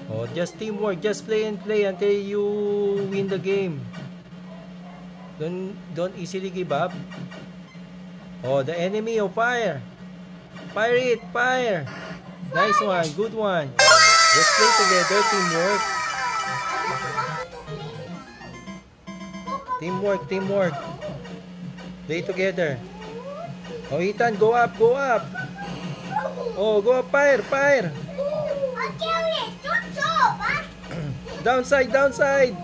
Oh, just teamwork. Just play and play until you win the game. Don't easily give up. Oh, the enemy. Oh, fire. Fire it. Fire. Nice one. Good one. Just play together. Teamwork. Teamwork. Teamwork. Play together. Oh, Ethan, go up. Go up. Oh, go up. Fire. Fire. Downside. Downside.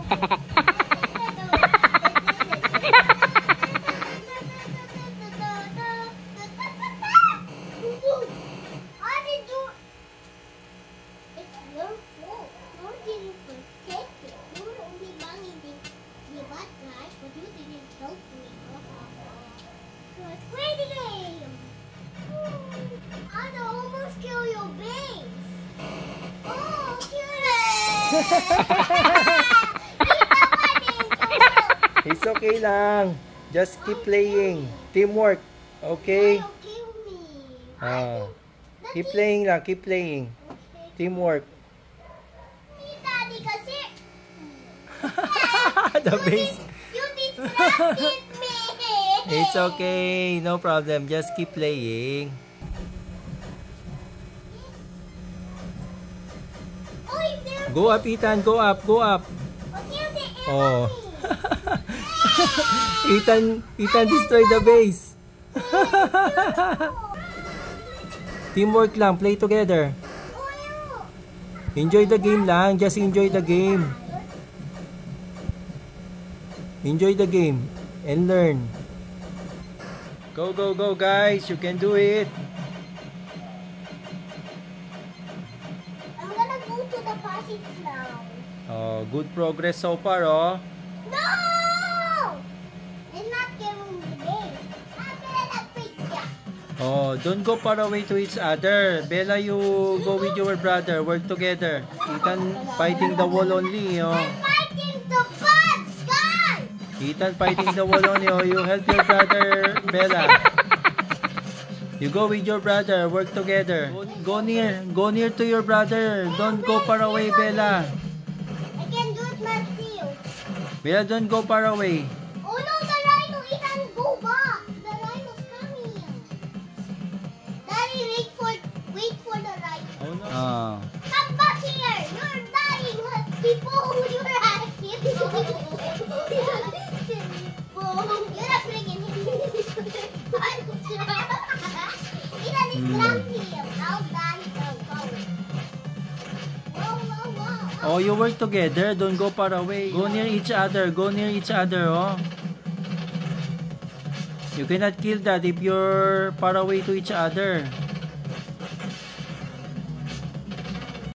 It's okay lang. Just keep playing. Teamwork. Okay? Keep playing lang. Keep playing. Teamwork. The base. You distracted me. It's okay. No problem. Just keep playing. Go up, Ethan. Go up. Go up. Oh. Ethan destroy the base. Teamwork lang. Play together. Enjoy the game lang. Just enjoy the game. Enjoy the game and learn. Go, go, go, guys. You can do it. I'm gonna go to the passage now. Oh, good progress so far, oh. No! It's not giving me the game. I'm gonna pick ya. Oh, don't go far away to each other. Bella, you go with your brother. Work together. Ethan fighting the wall only, oh. I'm fighting the bad guy. Ethan fighting the wall only, oh. You help your brother, Bella. You go with your brother. Work together. Go near. Go near to your brother. Don't go far away, Bella. I can do it myself. Bella, don't go far away. Oh no, the rhino! Ethan, go back. The rhino's coming. Daddy, wait for the rhino. Oh no. Come back here. You're dying. People, you're active. You're not bringing him. Ethan is blocking him. Now daddy will go. Whoa, whoa, whoa. Oh, you work together. Don't go far away. Go near each other. Go near each other, oh. You cannot kill that if you're far away to each other.